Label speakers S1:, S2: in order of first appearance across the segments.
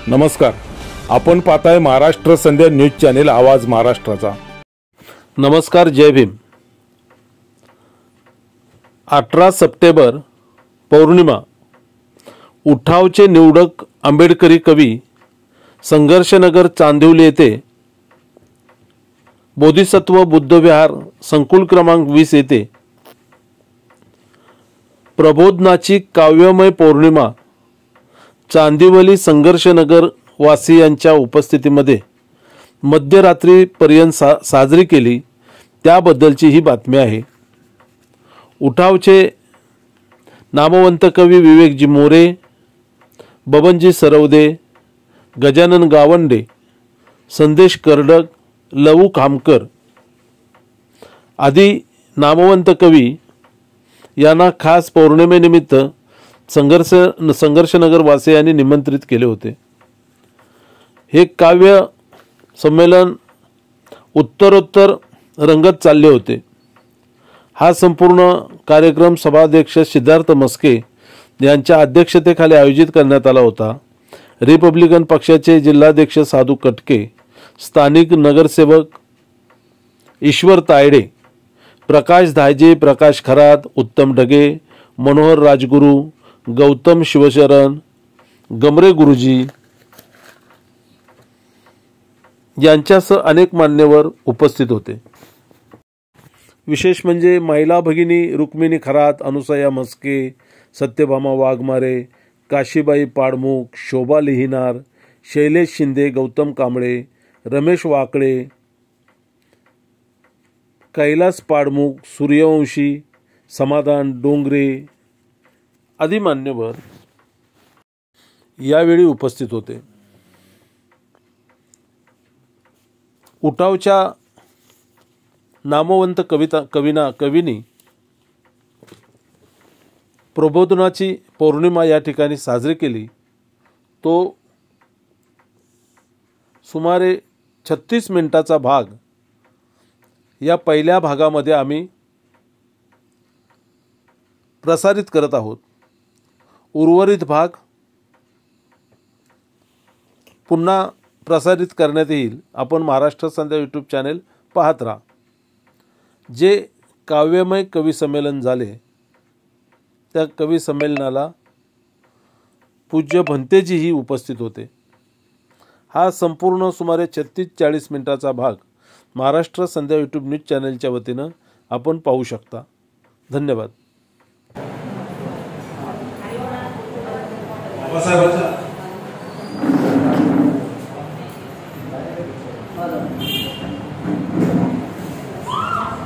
S1: नमस्कार, आपण पाहताय महाराष्ट्र संध्या न्यूज चॅनेल आवाज महाराष्ट्राचा।
S2: नमस्कार, जय भीम। 18 सप्टेंबर पौर्णिमा। उठावचे निवडक आंबेडकरी कवी संघर्षनगर चांदिवली येथे बोधिसत्व बुद्ध विहार संकुल क्रमांक 20 येथे प्रबोधनाची काव्यमय पौर्णिमा चांदिवली संघर्षनगर वासियांच्या उपस्थितीमध्ये मध्यरात्रीपर्यंत साजरी केली, त्याबद्दलची ही बातमी आहे। उठावचे नामवंत कवी विवेकजी मोरे, बबनजी सरवदे, गजानन गावंडे, संदेश कर्डक, लवू खामकर आदी नामवंत कवी यांना खास पौर्णिमेनिमित्त संघर्षनगर वासियांनी निमंत्रित केले होते। हे काव्य संमेलन उत्तरोत्तर रंगत चालले होते। हा संपूर्ण कार्यक्रम सभाध्यक्ष सिद्धार्थ मस्के यांच्या अध्यक्षतेखाली आयोजित करण्यात आला होता। रिपब्लिकन पक्षाचे जिल्हाध्यक्ष साधू कटके, स्थानिक नगरसेवक ईश्वर तायडे, प्रकाश धायजे, प्रकाश खरात, उत्तम ढगे, मनोहर राजगुरू, गौतम शिवशरण, गमरे गुरुजी यांच्यासह अनेक मान्यवर उपस्थित होते। विशेष म्हणजे महिला भगिनी रुक्मिणी खरात, अनुसया मस्के, सत्यभामा वाघमारे, काशीबाई पाडमुख, शोभा लिहिनार, शैलेश शिंदे, गौतम कांबळे, रमेश वाकळे, कैलास पाडमुख, सूर्यवंशी, समाधान डोंगरे आदी मान्यवर यावेळी उपस्थित होते। उठावच्या नामवंत कवीनी प्रबोधनाची पौर्णिमा या ठिकाणी साजरी केली। तो सुमारे 36 मिनिटाचा भाग या पहिल्या भागामध्ये आम्ही प्रसारित करत आहोत। उर्वरित भाग पुन्हा प्रसारित करण्यात येईल। आपण महाराष्ट्र संध्या यूट्यूब चॅनेल पाहत राहा। जे काव्यमय कवी संमेलन झाले त्या कवी संमेलनाला पूज्य भंतेजीही उपस्थित होते। हा संपूर्ण सुमारे 36-40 मिनिटाचा भाग महाराष्ट्र संध्या यूट्यूब न्यूज चॅनेलच्या वतीनं आपण पाहू शकता। धन्यवाद।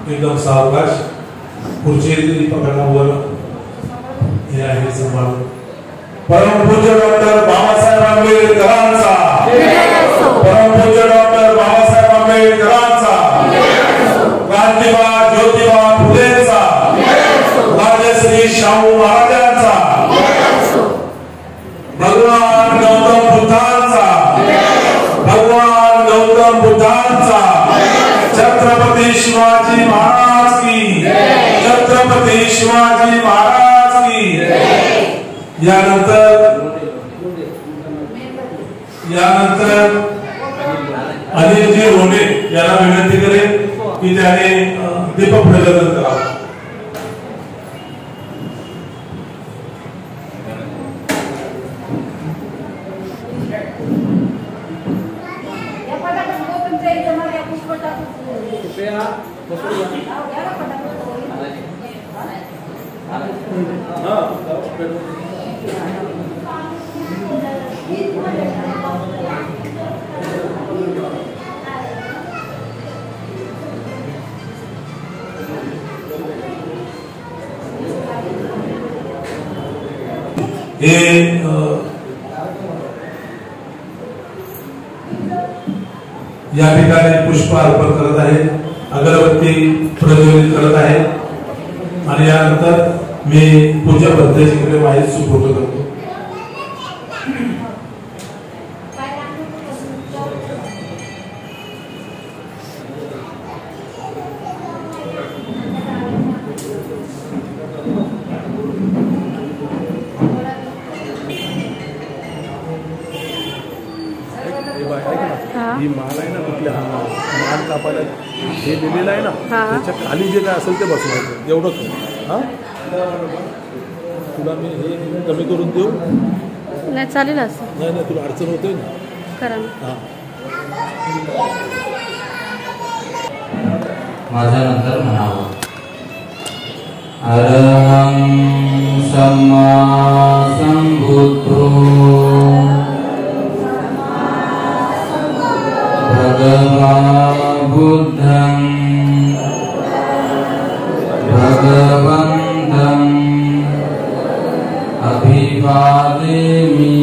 S3: एकदम सावकाश खुर्ची पकडावर हे आहे सांभाळून। परमपूज्य डॉक्टर बाबासाहेब आंबेडकरांचा, परमपूज्य डॉक्टर बाबासाहेब आंबेडकरांचा, क्रांतिबा ज्योतिबा फुलेंचा, राजश्री शाहू महाराजांचा, भगवान गौतम बुद्धांचा, भगवान गौतम बुद्धांचा, छत्रपती शिवाजी महाराज की, छत्रपती शिवाजी महाराज की। यानंतर अनिलजी रोने यांना विनंती करेन की त्याने दीपक प्रज्वलन करावं। या ठिकाणी पुष्प अर्पण करत आहे, अगरबत्ती प्रज्वलित करत आहे आणि यानंतर मी पूज्य भंतेजीकडे माहीत सुपूर्द करतो।
S2: ही माल आहे ना कुठल्या माल कापायला हे दिलेलं आहे ना
S4: हा.
S2: त्याच्या खाली जे काय असेल ते बसवायचं एवढं कर हां. तुला मी हे कमी करून देऊ?
S4: नाही चालेल असं.
S2: नाही नाही तुला अडचण होते ना.
S4: करा ना.
S2: हां
S5: माझ्या नंतर म्हणावं. अरहं सम्मा संबुद्धो भगवा बुद्धं भगवन्तं अभिवादेमि.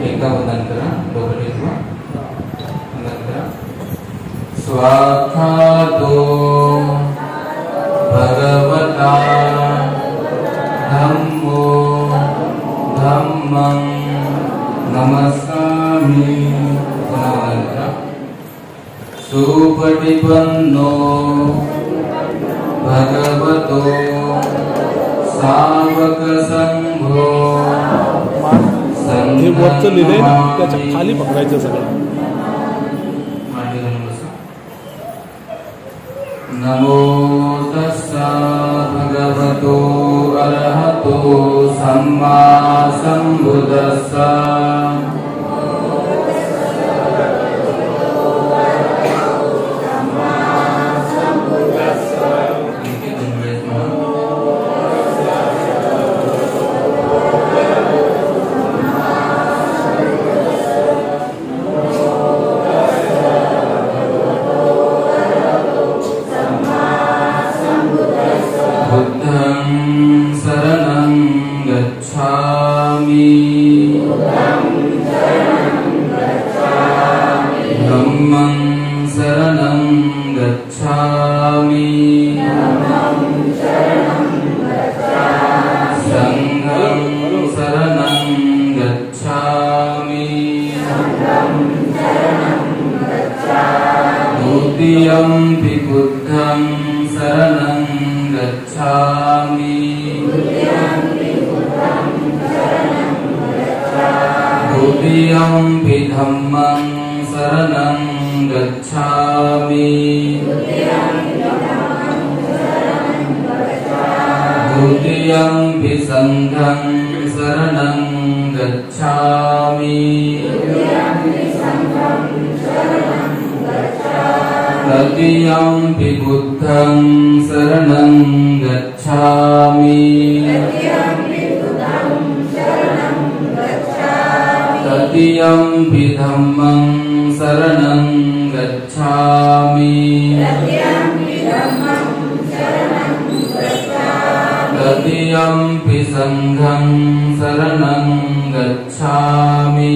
S5: एका उदाहरण डोकं टेकवा. स्वाखातो भगवता धम्मो धम्मं नमस्कामि. सुपटिपन्नो भगवतो सावक संघो.
S2: हे वरचं लिहिलंय ना त्याच्या खाली पकडायचं सगळं.
S5: नमो तस्सा भगवतो अरहतो सम्मा संबुद्धस्सा. शरणं गच्छामि. धम्मं शरणं गच्छामि. संघं शरणं गच्छामि. द्वितीयंपि बुद्धं शरणं गच्छामि. द्वितीयंपि धम्मं शरणं गच्छामि. द्वितीयंपि संघं शरणं गच्छामि. तृतीयंपि बुद्धं शरणं गच्छामि. तृतीयंपि धम्मं शरणं गच्छामि. तृतीयंपि संघं शरणं गच्छामि.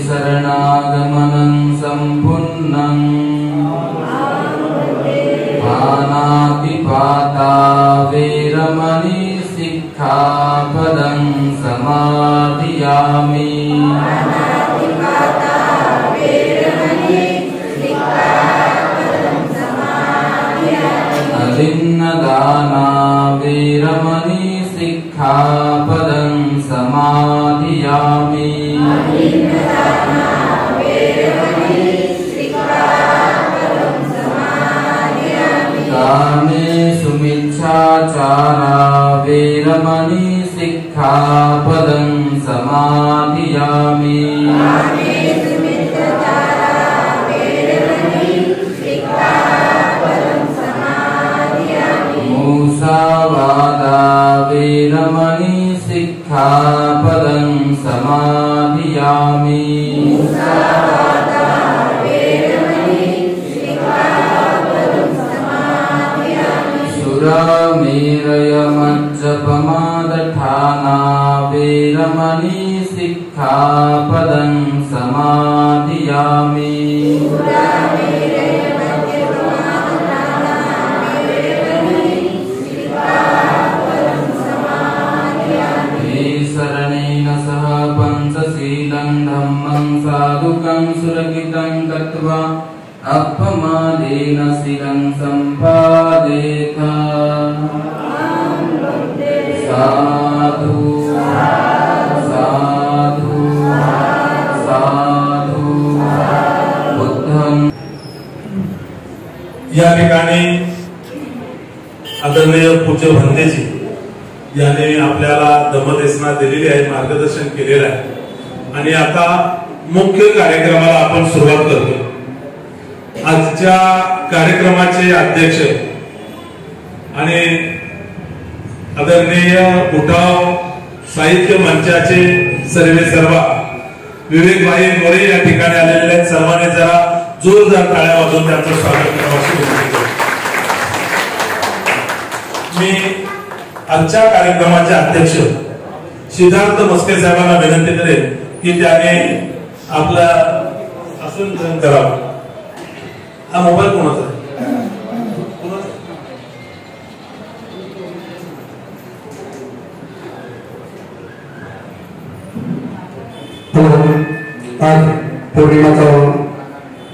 S5: शरणागमनं सम्पूर्णं. पानातिपाता वेरमणि सिक्खापदं समाधियामि. अलिन्नदाना वेरमणि सिक्खापदं समाधियामि. कामेषु मिच्छाचारा वेरमणि सिक्खापदं समाधियामि. मूसावादा वेरमणि सिक्खापदं समाधियामि. सुरामेरयमज्जपमादठाना वेरमणि सिक्खापदं समाधियामि. शरणेन सह पंचशीलं धम्मं साधुकं सुरक्षितं कृत्वा अपमादेन शिरं सम्पादेत. साधु
S3: आदरणीय पूज्य भंतेजी यांनी आपल्याला दमदेशना दिलेली आहे, मार्गदर्शन केलेलं आहे आणि आता मुख्य कार्यक्रमाला आपण सुरुवात करतो। आजच्या कार्यक्रमाचे अध्यक्ष आणि आदरणीय उठाव साहित्य मंचाचे सर्वेसर्वा विवेकभाई मोरे या ठिकाणी आलेले आहेत। सर्वांनी जरा जोरदार टाळ्या वाजवून त्यांचं स्वागत करावं। मी आजच्या कार्यक्रमाचे अध्यक्ष सिद्धार्थ मस्के साहेबांना विनंती करेन की त्याने आपला आसन ग्रहण करावं। हा मोबाईल कोणाचा आहे?
S6: आज पौर्णिमाचा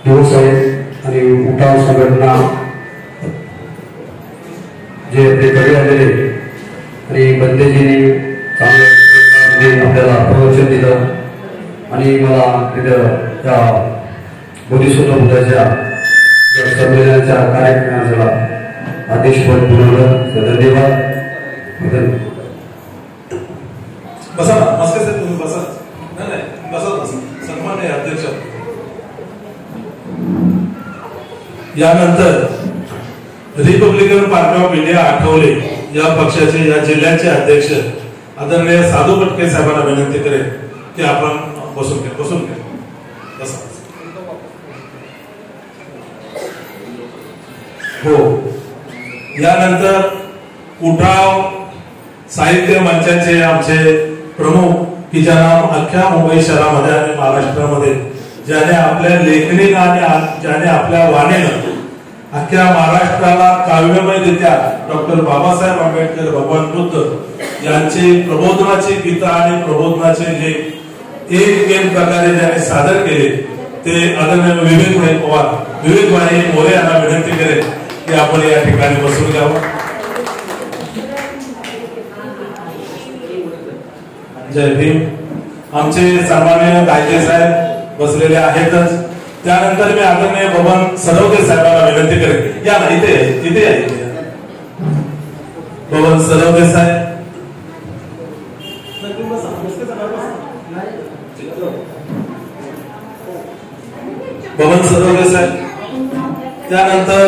S6: दिवस आहे आणि उठाव संघटना जे आपले आलेले आणि बंदेजींनी चांगलं आपल्याला प्रवचन दिलं आणि मला तिथं त्या बोधिसत्व बुद्धाच्या संमेलनाच्या कार्यक्रमाला आदेशपद बोलवलं। धन्यवाद।
S3: बसा मस्के साहेब, तुम्ही बसा। नाही बसा बसा, सन्मान आहे अध्यक्ष। यानंतर Republican party of India Athawale या पक्षाचे या जिल्ह्याचे अध्यक्ष आदरणीय साधू पटके साहेबांना विनंती करेन की आपण बसून घ्या। बसा। हो, यानंतर उठाव साहित्य मंचाचे आमचे प्रमुख की ज्यांना अख्ख्या मुंबई शहरामध्ये आणि महाराष्ट्रामध्ये ज्याने आपल्या लेखणीनं आणि ज्याने आपल्या वाणीनं अख्ख्या महाराष्ट्राला काव्यमयरित्या डॉक्टर बाबासाहेब आंबेडकर भगवान बुद्ध यांचे प्रबोधनाची गीता आणि प्रबोधनाचे लेख एक प्रकारे ज्याने सादर केले ते आदरणीय विवेकभाई पवार, विवेकभाई मोरे यांना विनंती करेन की आपण या ठिकाणी बसून घ्यावं। जय भीम। आमचे सन्माननीय गायके साहेब बसलेले आहेतच। त्यानंतर मी आदरणीय बबन सरोदे साहेबांना विनंती करेन, या ना इथे बबन सरोदे साहेब। बबन सरोदे साहेब। त्यानंतर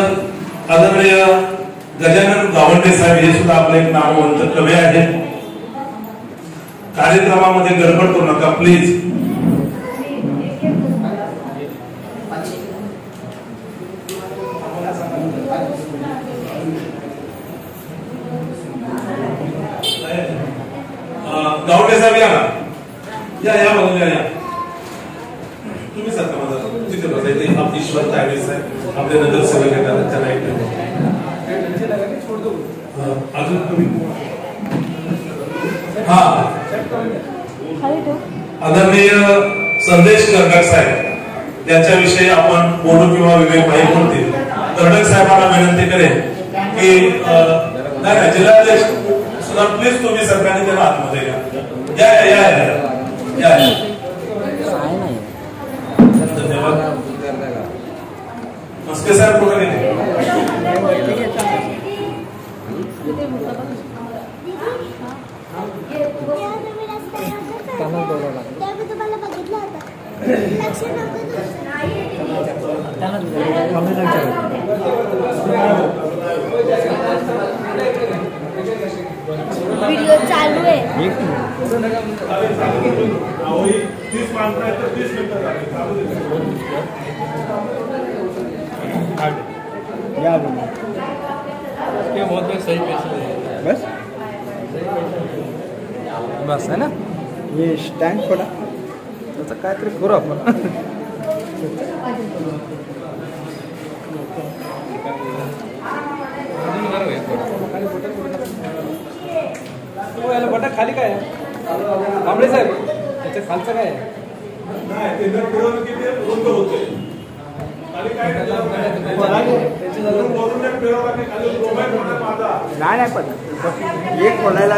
S3: आदरणीय गजानन गावंडे साहेब, हे सुद्धा आपले एक नामवंत कवी आहेत। कार्यक्रमामध्ये गडबड करू नका प्लीज। गावडे साहेब या ना, या बघून या। तुम्ही सरका माझा तिथे बसायचे। आप ईश्वर तायडे साहेब आपले नगरसेवक आहेत, त्यांना एक अजून तुम्ही आदरणीय संदेश कर्डक साहेब यांच्याविषयी आपण बोलू किंवा विवेकभाई बोलतील। कर्डक साहेबांना विनंती करेन की नाही जिल्हाध्यक्ष सुद्धा प्लीज तुम्ही सरकारने त्यांना आतमध्ये या। धन्यवाद। मस्के साहेब कुठे गेले?
S7: वीडियो चालू आहे।
S8: बस बस है ना, ये स्टँड खोला, त्याचं काहीतरी करू आपण। बटा खाली काय कांबळे साहेब, त्याच्या खालचं काय आहे? नाही पण एक खोलायला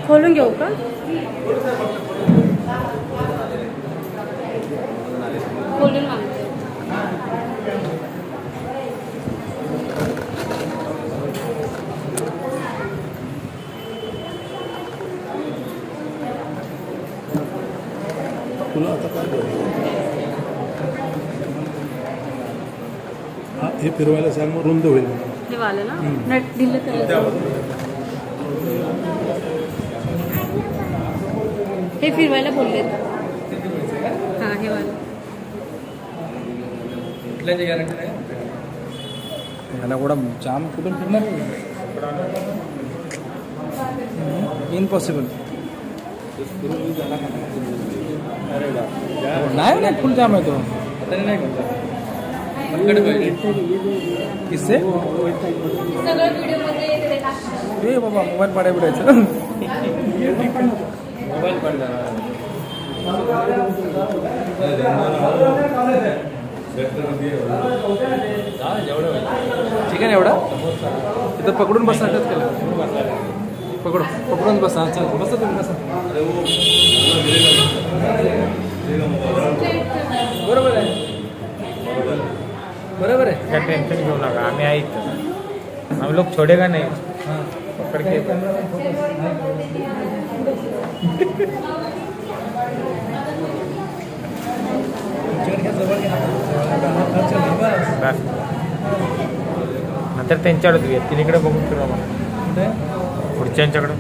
S4: खोलून घेऊ का? बोलून मागते.
S2: तुला आता काय बोलायचं? हे फिरवायला सांग, मग रुंद होईल.
S4: हे वाले ना नेट दिलं तर हे फिरवायला बोलले. हां हे वाले
S8: कुठल्याची गॅरंटी नाही याला एवढा जाम कुठून फिरणार इम्पॉसिबल. नाही नाही फुल जाम आहे तो. किससे ए बाबा मोबाईल पाड्या बिडायचं मोबाईल पडला ठीक आहे ना एवढा तिथं पकडून बसणार केलं पकडून बसा. चल बसा तुम्ही बसा. बरोबर आहे बरोबर आहे.
S7: क्या टेंशन घेऊ नका आम्ही ऐकतो. हम लोग छोडेगा नहीं. पकड़ के नंतर त्यांच्याकडे व्यक्तीकडे बघून फिरवा मला पुढच्यांच्याकडे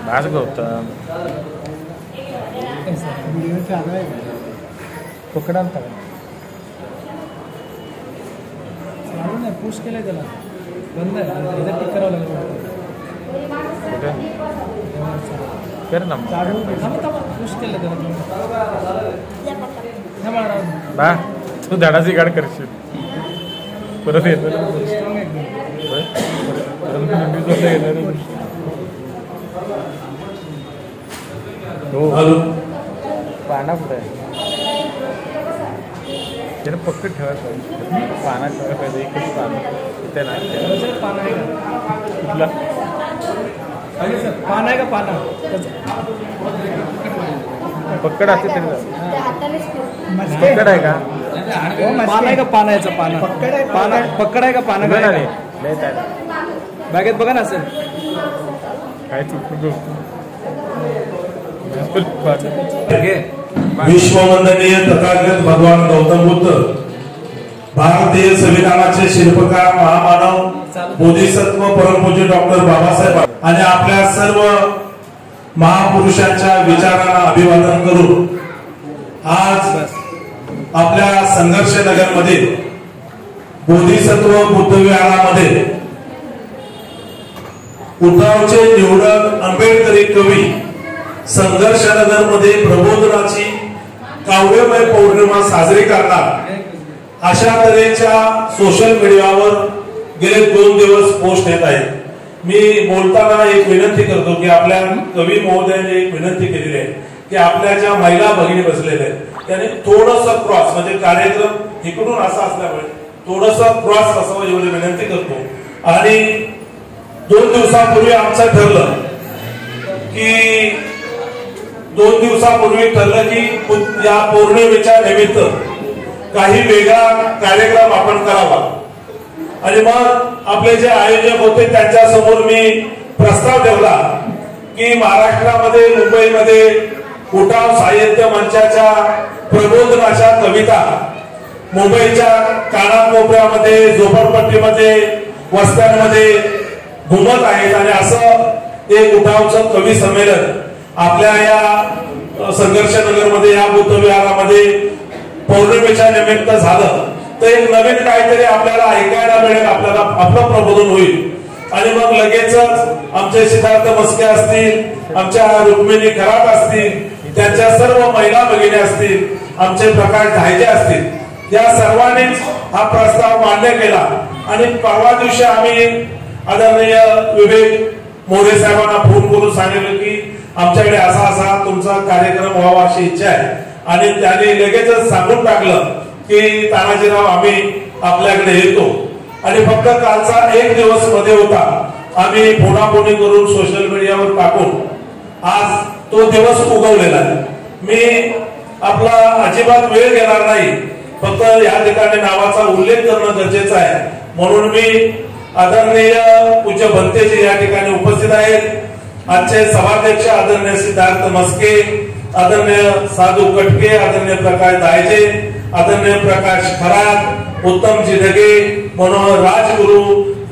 S7: बास गौतम
S8: पकडा नाही पुश केलंय त्याला बंद आहे टिक करावं लागेल.
S7: कुठे कर ना
S8: पुश केलं त्याला
S7: बा तू धडाची गाड करशील परत येतो पाना कुठे आहे त्याला पक्क ठेवायला पाहिजे. पाना ठेवायला पाहिजे एकच पानं तिथे नाही.
S8: पान आहे
S7: कुठला
S8: सर पान आहे का पाना
S7: पक्कड असते तरी पक्कड आहे का
S8: पान आहे का पानायचं पान पक्कड आहे का पानं बॅगेत बघा ना सर
S7: काय चुकू
S3: विश्ववंदनीय तथागत भगवान गौतम बुद्ध भारतीय संविधानाचे शिल्पकार महामानव बोधिसत्व परमपूज्य डॉक्टर बाबासाहेब आणि आपल्या सर्व महापुरुषांच्या विचारांना अभिवादन करून आज आपल्या संघर्ष नगरमध्ये बोधिसत्व बुद्ध विहारामध्ये उठावचे निवडक आंबेडकरी कवी संघर्ष नगर मध्ये प्रबोधनाची काव्यमय पौर्णिमा साजरी करणार अशा तऱ्हेच्या सोशल मीडियावर गेले 2 दिवस पोस्ट येत आहेत. मी बोलताना एक विनंती करतो की आपल्या कवी महोदयांनी एक विनंती केलेली आहे की आपल्या ज्या महिला भगिनी बसलेल्या आहेत त्यांनी थोडस क्रॉस म्हणजे कार्यक्रम इकडून असा असल्यामुळे थोडस क्रॉस असावं एवढी विनंती करतो. आणि 2 दिवसापूर्वी आमचं ठरलं की 2 दिवसापूर्वी ठरलं की या पौर्णिमेच्या निमित्त काही वेगळा कार्यक्रम आपण करावा. आणि मग आपले जे आयोजक होते त्यांच्या समोर मी प्रस्ताव ठेवला की महाराष्ट्रामध्ये मुंबईमध्ये उठाव साहित्य मंचाच्या प्रबोधनाच्या कविता मुंबईच्या कानाकोपऱ्यामध्ये झोपडपट्टीमध्ये वस्त्यांमध्ये घुमत आहेत आणि असं एक उठावचं कवी संमेलन आपल्या या संघर्ष नगरमध्ये या बुद्ध विहारामध्ये पौर्णिमेच्या निमित्त झालं तर एक नवीन काहीतरी आपल्याला ऐकायला मिळेल, आपल्याला आपलं प्रबोधन होईल. आणि मग लगेचच आमचे सिद्धार्थ मस्के असतील, आमच्या रुक्मिणी खरात असतील, त्यांच्या सर्व महिला भगिनी असतील, आमचे प्रकाश धायजे असतील, या सर्वांनीच हा प्रस्ताव मान्य केला. आणि परवा दिवशी आम्ही आदरणीय विवेक मोरे साहेबांना फोन करून सांगितलं की आमच्याकडे असा असा तुमचा कार्यक्रम व्हावा अशी इच्छा आहे. आणि त्यांनी लगेचच सांगून टाकलं की तानाजीराव आम्ही आपल्याकडे येतो. आणि फक्त कालचा 1 दिवस मध्ये होता, आम्ही फोनाफोनी करून सोशल मीडियावर टाकून आज तो दिवस उगवलेला आहे. मी आपला अजिबात वेळ घेणार नाही, फक्त या ठिकाणी नावाचा उल्लेख करणं गरजेचं आहे. म्हणून मी आदरणीय पूज्य भंतेजी या ठिकाणी उपस्थित आहेत. आजचे सभाध्यक्ष आदरणीय सिद्धार्थ मस्के, आदरणीय साधू कटके, आदरणीय प्रकाश दायजे, आदरणीय प्रकाश खरात, उत्तमजी ढगे, मनोहर राजगुरु,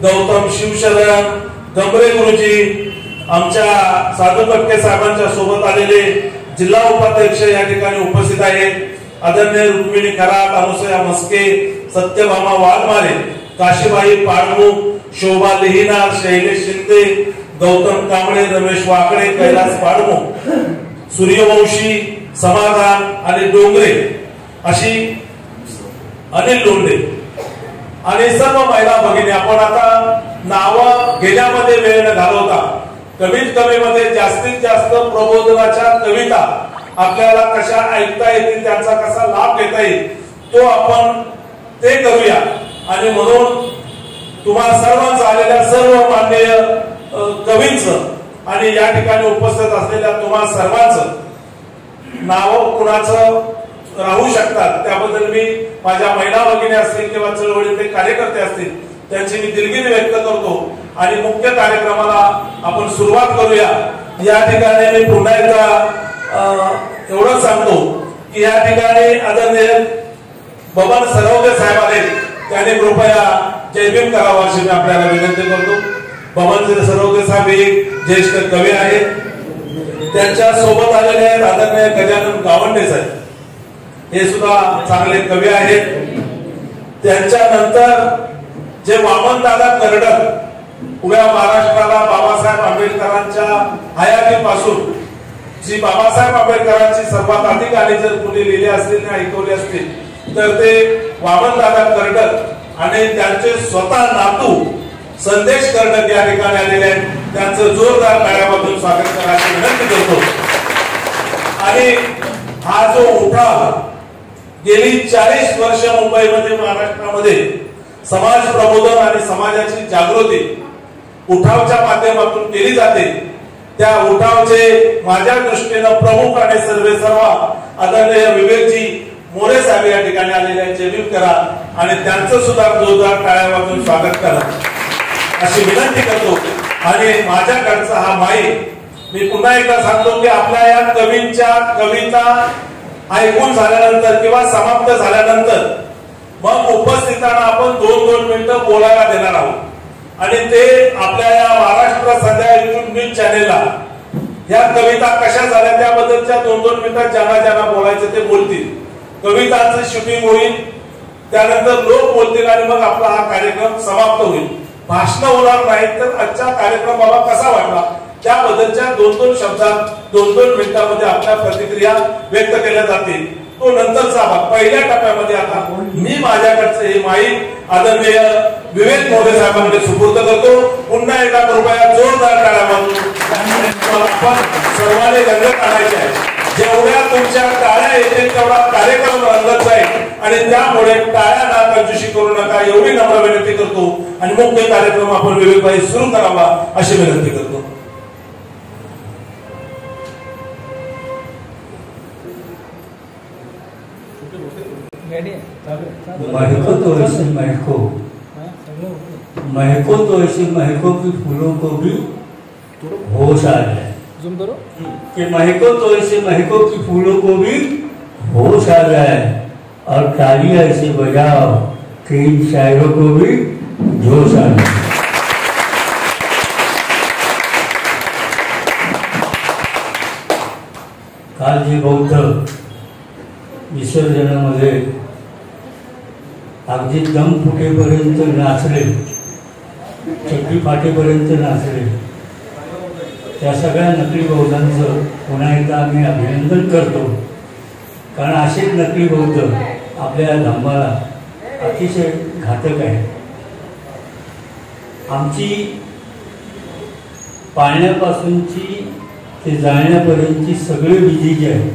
S3: गौतम शिवशरण, गंभरे गुरुजी, आमच्या साधू कटके साहेबांच्या सोबत आलेले जिल्हा उपाध्यक्ष या ठिकाणी उपस्थित आहेत. आदरणीय रुक्मिणी खरात, अनुसया मस्के, सत्यभामा वाघमारे, काशीबाई पाडमुख, शोभा लिहिनार, शैलेश शिंदे, गौतम कांबळे, रमेश वाकडे, कैलास पाडमुख, सूर्यवंशी, समाधान आणि डोंगरे अशी अनिल लोंढे आणि सर्व महिला भगिनी. आपण आता नाव घेण्यामध्ये वेळ न घालवता कमीत कमी मध्ये जास्तीत जास्त प्रबोधनाच्या कविता आपल्याला कशा ऐकता येतील, त्यांचा कसा लाभ घेता येईल तो आपण ते करूया. आणि म्हणून तुम्हाला सर्वांचं आलेल्या सर्व माननीय कवींचं आणि या ठिकाणी उपस्थित असलेल्या तुम्हा सर्वांचं नाव कुणाचं राहू शकतात त्याबद्दल मी माझ्या महिला भगिनी असतील किंवा चळवळीतले कार्यकर्ते असतील त्यांची मी दिलगिरी व्यक्त करतो. आणि मुख्य कार्यक्रमाला आपण सुरुवात करूया. या ठिकाणी मी पुन्हा एकदा एवढंच सांगतो की या ठिकाणी आदरणीय बबन सरवदे साहेब आले, त्यांनी कृपया जयभीम करावा अशी मी आपल्याला विनंती करतो. बबन सरवदे साहेब एक ज्येष्ठ कवी आहेत. त्यांच्या सोबत आलेले आहेत आदरणीय गजानन गावंडे साहेब, हे सुद्धा चांगले कवी आहेत. त्यांच्यानंतर जे वामनदादा कर्डक उभ्या महाराष्ट्राला बाबासाहेब आंबेडकरांच्या हयातीपासून जी बाबासाहेब आंबेडकरांची सर्वात आधी गाणी जर कुणी लिहिली असतील आणि ऐकवली असतील तर ते वामनदादा कर्डक आणि त्यांचे स्वतः नातू संदेश कर्डक या ठिकाणी आलेले आहेत. त्यांचं जोरदार टाळ्यामधून स्वागत करायची विनंती करतो. आणि हा जो उठाव गेली 40 वर्ष मुंबईमध्ये महाराष्ट्रामध्ये समाज प्रबोधन आणि समाजाची जागृती उठावच्या माध्यमातून केली जाते. त्या उठावचे माझ्या दृष्टीनं प्रमुख आणि सर्वेसर्वा आदरणीय विवेकजी मोरे साहेब या ठिकाणी आलेले आहेत. जयभीम करा आणि त्यांचं सुद्धा जोरदार टाळ्यामधून स्वागत करा अशी विनंती करतो. आणि माझ्याकडचा हा माईक मी पुन्हा एकदा सांगतो की आपल्या या कवींच्या कविता ऐकून झाल्यानंतर किंवा समाप्त झाल्यानंतर मग उपस्थितांना आपण 2-2 मिनिटं बोलायला देणार आहोत. आणि ते आपल्या या महाराष्ट्र सध्या युट्यूब न्यूज चॅनेलला या कविता कशा झाल्या त्याबद्दलच्या 2-2 मिनिटात ज्यांना बोलायचं ते बोलतील. कवितांचं शूटिंग होईल, त्यानंतर लोक बोलतील आणि मग आपला हा कार्यक्रम समाप्त होईल. भाषण होणार नाही तर आजचा कार्यक्रम बाबा कसा वाटला त्याबद्दलच्या 2-2 शब्दात 2-2 मिनिटांमध्ये आपल्या प्रतिक्रिया व्यक्त केल्या जातील. तो नंतरचा भाग. पहिल्या टप्प्यामध्ये आता मी माझ्याकडचं हे माईक आदरणीय विवेक मोरे साहेबांकडे सुपूर्द करतो. पुन्हा एकदा कृपया जोरदार टाळ्यामधून आपण सर्वांनी रंगत आणायचे आहे. जेवढ्या तुमच्या टाळ्या येतील तेवढा कार्यक्रम रंगत जाईल आणि त्यामुळे टाळ्या ना कंजूशी करू नका एवढी नम्र विनंती करतो. आणि मुख्य कार्यक्रम आपण विवेकभाई सुरू करावा अशी विनंती करतो.
S9: महको तो ऐसे महको की फूलों को भी होश आ जाए.
S8: जूम करो
S9: कि महको तो ऐसे महको की फूलों को भी होश आ जाए और तालियां ऐसे बजाओ कि इन शायरों को भी जोश आ जाए. काल जे बौद्ध विसर्जनामध्ये अगदी दम फुटेपर्यंत नाचले, चड्डी फाटेपर्यंत नाचले, त्या सगळ्या नकली बौद्धांचं पुन्हा एकदा आम्ही अभिनंदन करतो. कारण असेच नकली बौद्ध आपल्या धम्माला अतिशय घातक आहे. आमची पाळण्यापासूनची ते जाळण्यापर्यंतची सगळे विधी जे आहे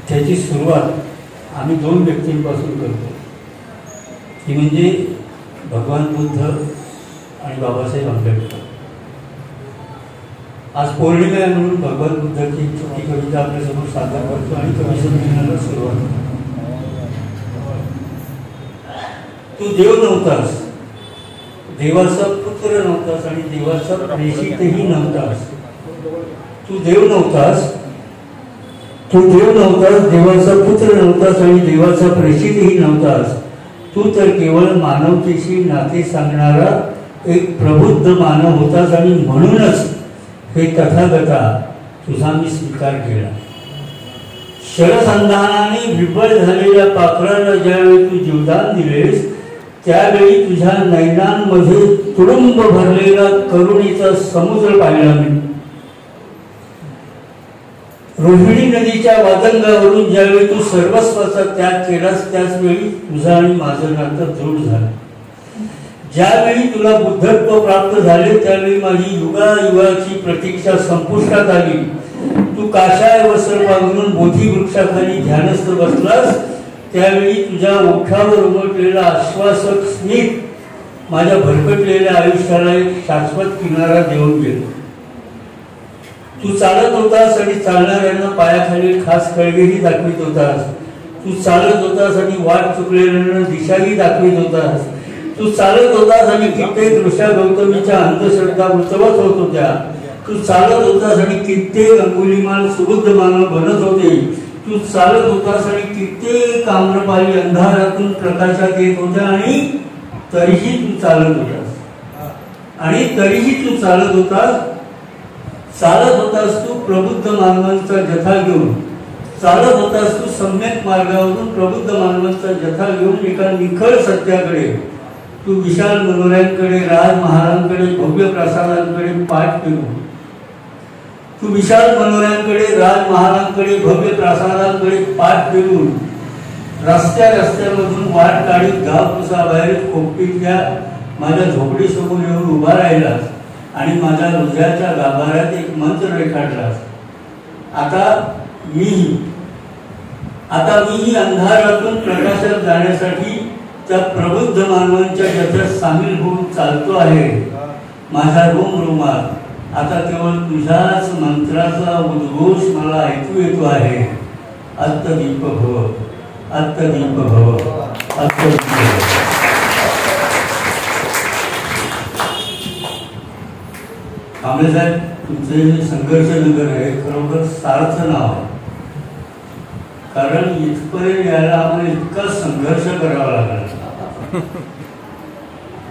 S9: त्याची सुरुवात आम्ही 2 व्यक्तींपासून करतो. ती म्हणजे भगवान बुद्ध आणि बाबासाहेब आंबेडकर. आज पौर्णिमा आहे म्हणून भगवान बुद्धाची छोटी कविता आपल्यासमोर सादर करतो आणि कवी संमेलनाला सुरुवात करतो. तू देव नव्हतास, देवाचा पुत्र नव्हतास आणि देवाचा प्रेषितही नव्हतास. तू देव नव्हतास, देवाचा पुत्र नव्हतास आणि देवाचा प्रेषितही नव्हतास. तू तर केवळ मानवतेशी नाते सांगणारा एक प्रबुद्ध मानव होतास आणि म्हणूनच हे तथागता तुझा मी स्वीकार केला. शरसंधानाने विफल झालेल्या पाखराला ज्यावेळी तू जीवदान दिलेस त्यावेळी तुझ्या नयनांमध्ये तुडुंब भरलेला करुणेचा समुद्र पाहिला मी. रोहिणी नदीच्या वादंगावरून ज्यावेळी तू सर्वस्वाचा त्याग केलास त्याच वेळी तुझा आणि माझं नातं दृढ झालं. ज्यावेळी तुला बुद्धत्व प्राप्त झाले त्यावेळी माझी युगायुगाची प्रतीक्षा संपुष्टात आली. तू काशाय वस्त्र बांधून बोधी वृक्षाखाली ध्यानस्थ बसलास त्यावेळी तुझ्या ओठावर उमटलेला आश्वासक स्मित माझ्या भरकटलेल्या आयुष्याला एक शाश्वत किनारा देऊन गेला. तू चालत होतास आणि चालणाऱ्यांना पायाखाली खास कळगेही दाखवित होतास. तू चालत होतास आणि वाट चुकलेल्यांना दिशाही दाखवित होतास. तू चालत होतास आणि कित्येक ऋषा गौतमीच्या अंधश्रद्धा उचवत होत होत्या. तू चालत होतास आणि कित्येक अंगुलीमाल सुबुद्ध मानव बनत होते. तू चालत होतास आणि कित्येक आम्रपाली अंधारातून प्रकाशात येत होत्या आणि तरीही तू चालत होतास. चालत होतास तू प्रबुद्ध मानवांचा जथा घेऊन. चालत होतास तू सम्यक मार्गावरून प्रबुद्ध मानवांचा जथा घेऊन एका निखळ सत्याकडे. तू विशाल मनोऱ्यांकडे, राजमहालांकडे, भव्य प्रासादांकडे पाठ फिरून. तू विशाल मनोऱ्यांकडे, राजमहालांकडे, भव्य प्रासादांकडे पाठ फिरून रस्त्यामधून वाट काढीत गावकुसाबाहेर खोपटीतल्या माझ्या झोपडीसमोर येऊन उभा राहिलास आणि माझ्या हृदयाच्या गाभाऱ्यात एक मंत्र रेखाटलास. आता मीही अंधारातून प्रकाशात जाण्यासाठी त्या प्रबुद्ध मानवांच्या जत्रेत सामील होऊन चालतो आहे. माझ्या रोमरोमात आता केवळ तुझ्याच मंत्राचा उद्घोष मला ऐकू येतो आहे. अत्तदीप भव, अत्तदीप भव, अत्तदीप भव. कांबळे साहेब, तुमचे जे संघर्ष नगर आहे खरोखर सार्थ नाव आहे. कारण इथपर्यंत यायला आम्हाला इतका संघर्ष करावा लागला.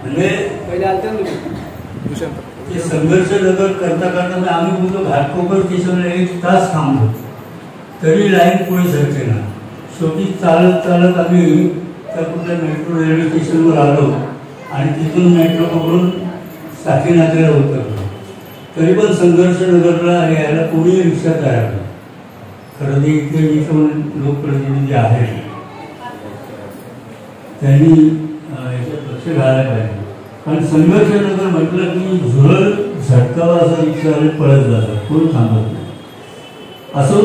S9: म्हणजे ते संघर्ष नगर करता करता आम्ही बोलतो घाटकोपर स्टेशनला 1 तास थांबलो तरी लाईन पुढे सरके ना. शेवटी चालत आम्ही त्या कुठल्या मेट्रो रेल्वे स्टेशनवर आलो आणि तिथून मेट्रो पकडून साकीनाथला उतरलो. तरी पण संघर्ष नगरला यायला कोणी रिक्षा तयार नाही. खरं ते इथे लोकप्रतिनिधी आहेत त्यांनी याच्यात लक्ष घालायला पाहिजे. कारण संघर्ष नगर म्हटलं की झुरळ झटकावा असं रिक्षावाले पळत जातात, कोण थांबत नाही. असो,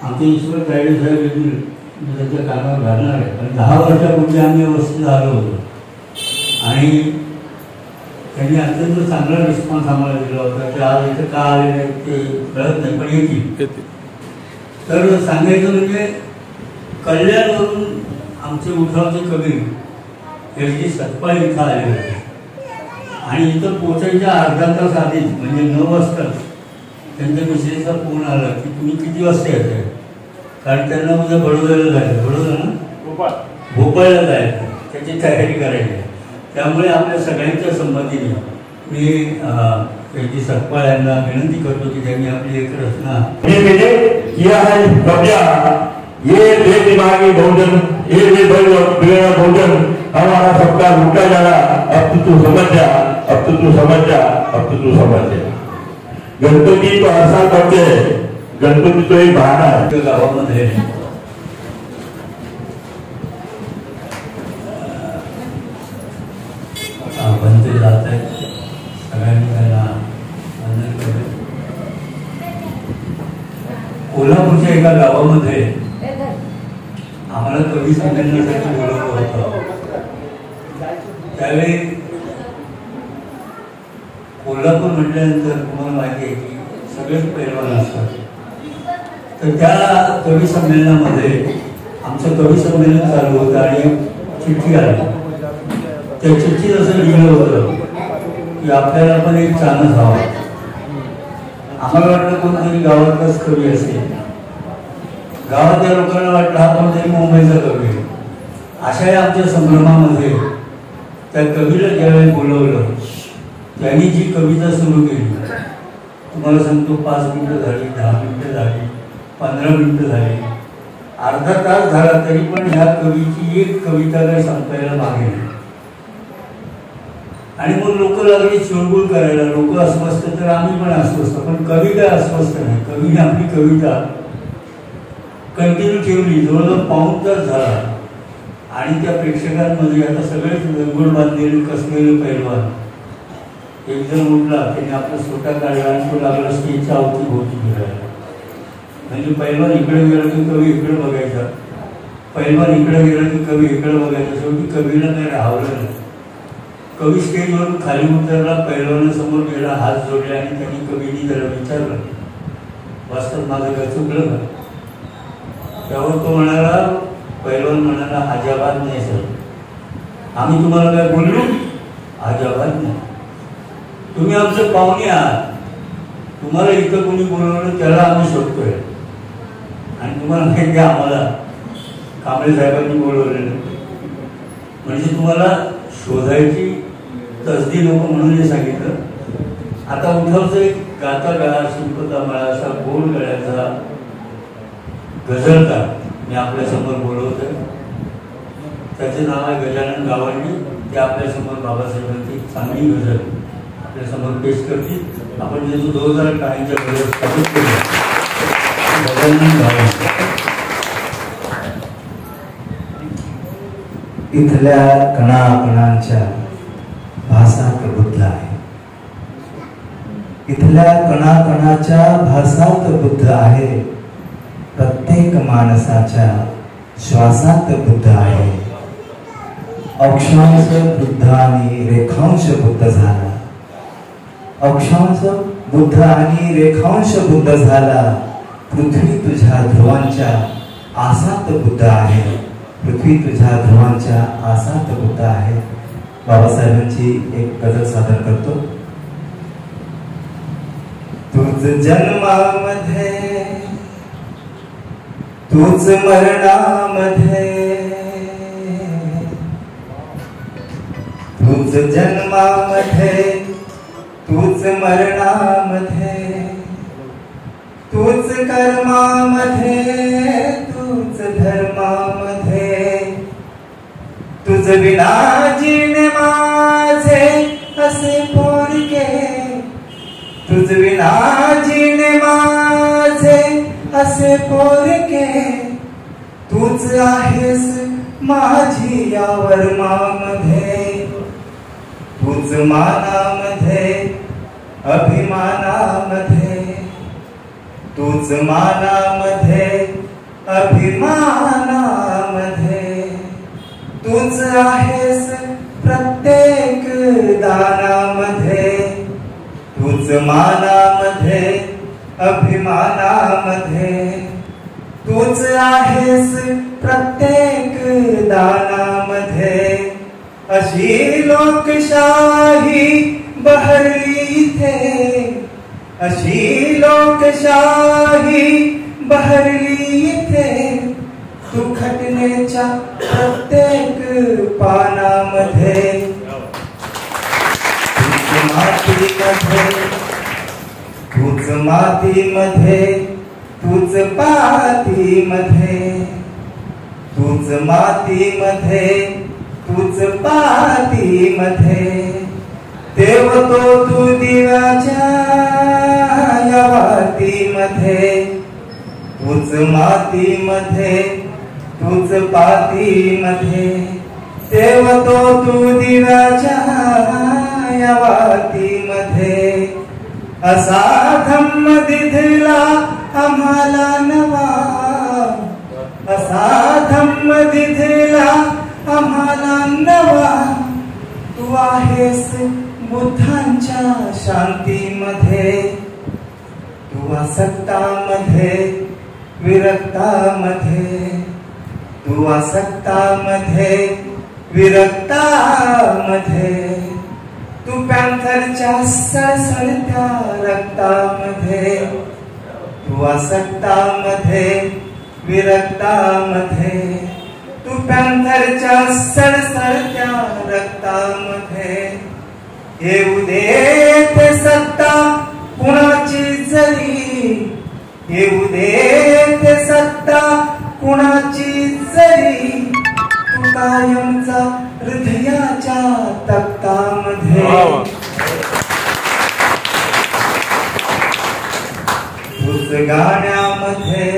S9: आमचे ईश्वर तायडे साहेब येतील मी त्यांच्या कामावर घालणार आहे. कारण 10 वर्षापूर्वी आम्ही व्यवस्थित आलो होतो आणि त्यांनी अत्यंत चांगला रिस्पॉन्स आम्हाला दिला होता की आज इथं का आले नाही ते कळत नाही पण येतील. तर सांगायचं म्हणजे कल्याणवरून आमचे उठावचे कवी एस.डी. सतपाल इथं आले होते आणि इथं पोचायच्या अर्धा तास आधीच म्हणजे 9 वाजता त्यांच्या मिसेसचा फोन आला की तुम्ही किती वाजता येताय. कारण त्यांना उद्या बडोद्याला जायचं, बडोदा ना भोपाळला जायचं, त्याची तयारी करायची. त्यामुळे आपल्या सगळ्यांच्या संमतीने मी एस.डी. सतपाल यांना विनंती करतो की त्यांनी आपली एक रचना
S10: किया है कब्जा. ये बेदिमागी भोजन, ये बेबेड़ा भोजन हमारा सबका लूटा जाना. अब तो तू समझ जा, अब तो तू समझ जा, अब तो तू समझ जा. गणपती तो असा करते, गणपती तो एक बहाना आहे.
S9: गावामध्ये बनते जात आहेत. सगळ्यांनी त्यांना वंदन केलं. कोल्हापूरच्या एका गावामध्ये आम्हाला कवी संमेलनासाठी बोलवलं होतं. त्यावेळी कोल्हापूर म्हटल्यानंतर तुम्हाला माहिती आहे की सगळेच पैलवान असतात. तर त्या कवी संमेलनामध्ये आमचं कवी संमेलन चालू होतं आणि चिठ्ठी आली. त्या चिठ्ठीत असं लिहिलं होतं की आपल्याला पण एक चानस हवा. आम्हाला वाटलं कोणतरी गावातलाच कवी असेल, गावातल्या लोकांना वाटलं हा कोणतरी मुंबईचा कवी आहे. अशा आमच्या संभ्रमामध्ये त्या कवीला ज्यावेळी बोलवलं त्यांनी जी कविता सुरू केली, तुम्हाला सांगतो 5 मिनिटं झाली, 10 मिनिटं झाली, 15 मिनिटं झाली, अर्धा तास झाला तरी पण ह्या कवीची एक कविता काही संपायला मागे नाही. आणि मग लोक लागली चुळबुळ करायला, लोक अस्वस्थ तर आम्ही पण अस्वस्थ, पण कवी काय अस्वस्थ नाही. कवीने आपली कविता कंटिन्यू ठेवली, जवळजवळ पाऊण तास झाला. आणि त्या प्रेक्षकांमध्ये आता सगळेच रंगोळ बांधलेले कसलेले पैलवान. एक जण उठला, त्याने आपला सोटा काढला आणि तो लागला स्टेजच्या अवतीभोवती फिरायला. म्हणजे पैलवान इकडे गेला की कवी इकडे बघायचा, पैलवान इकडे गेला की कवी इकडे बघायचा. शेवटी कवीला काही राहवलं नाही. कवी स्टेजवरून खाली उतरला, पैलवानासमोर गेला, हात जोडले आणि त्यांनी कवीने त्याला विचारलं, वास्तव माझं काय चुकलं का? त्यावर तो म्हणाला, पैलवान म्हणाला, अजाबात नाही सर, आम्ही तुम्हाला काय बोललो? अजाबात नाही. तुम्ही आमचे पाहुणे आहात, तुम्हाला इथं कोणी बोलवलं त्याला आम्ही शोधतोय. आणि तुम्हाला माहिती आहे आम्हाला कांबळे साहेबांनी बोलवलेलं, म्हणजे तुम्हाला शोधायची तसदी लोक म्हणून हे सांगितलं. आता उठवचं एक गाता गळा, शिल्पता मळा, असा गोल गळ्याचा गझलकार मी आपल्या समोर बोलवतोय. त्याचे नाव आहे गजानन गावंडी. ते आपल्या समोर बाबासाहेबांची चांगली गझल आपल्या समोर पेश करतील. आपण जे 2000 टाळ्यांच्या गझल स्थापित केल्या, गजानन गावंडी.
S11: इथल्या कणाकणांच्या भासात बुद्ध आहे. इथल्या कणाकणाच्या भासात बुद्ध आहे. प्रत्येक माणसाच्या श्वासात बुद्ध आहे. अक्षांश बुद्ध आणि रेखांश बुद्ध झाला. अक्षांश बुद्ध आणि रेखांश बुद्ध झाला. पृथ्वी तुझ्या ध्रुवांच्या आसात बुद्ध आहे. पृथ्वी तुझ्या ध्रुवांच्या आसात बुद्ध आहे. बाबासाहेबांची एक गझल सादर करतो. तुझ जन्मामध्ये, तूच मरणामध्ये, तूच जन्मामध्ये, तूच मरणामध्ये, तूच कर्मामध्ये, तूच धर्मामध्ये, तुझ विना जीणे माझे असे पोरके, तुझ विना जीणे माझे असे पोरके, तूच आहेस माझी या वर्मामध्ये, तूच मानामध्ये अभिमानामध्ये, तूच मानामध्ये अभिमानामध्ये, तूच आहेस प्रत्येक दानामध्ये, तूच मानामध्ये अभिमानामध्ये, तूच आहेस प्रत्येक दानामध्ये. अशी लोकशाही बहरली इथे, अशी लोकशाही बहरली इथे, तू घटनेच्या प्रत्येक पानामध्ये, तूच मातीमध्ये, तूच मातीमध्ये, तूच पातीमध्ये, तूच मातीमध्ये, तूच पातीमध्ये, देव तो तू दिव्याच्या या वातीमध्ये, तूच मातीमध्ये, तूच पातीमध्ये, देव तो तू दिव्याच्या या वातीमध्ये. असा धम्म दिधला आम्हाला नवा, असा धम्म दिधला आम्हाला नवा, तू आहेस बुद्धांच्या शांती आसक्तामध्ये विरक्तामध्ये, तू आसक्तामध्ये विरक्तामध्ये, तू पॅन्थरच्या सळसळत्या रक्तामध्ये, तू आसक्तामध्ये विरक्तामध्ये, तू पॅन्थरच्या सळसळत्या रक्तामध्ये. येऊ दे ते सत्ता कुणाची जरी, येऊ दे ते सत्ता कुणाची जरी, तू कायमचा हृदयाच्या तक्तामध्ये. तूच गाण्यामध्ये,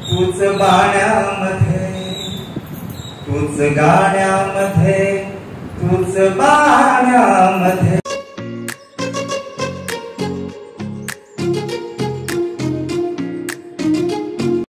S11: तूच बाण्यामध्ये, तूच गाण्यामध्ये, तूच बाण्यामध्ये,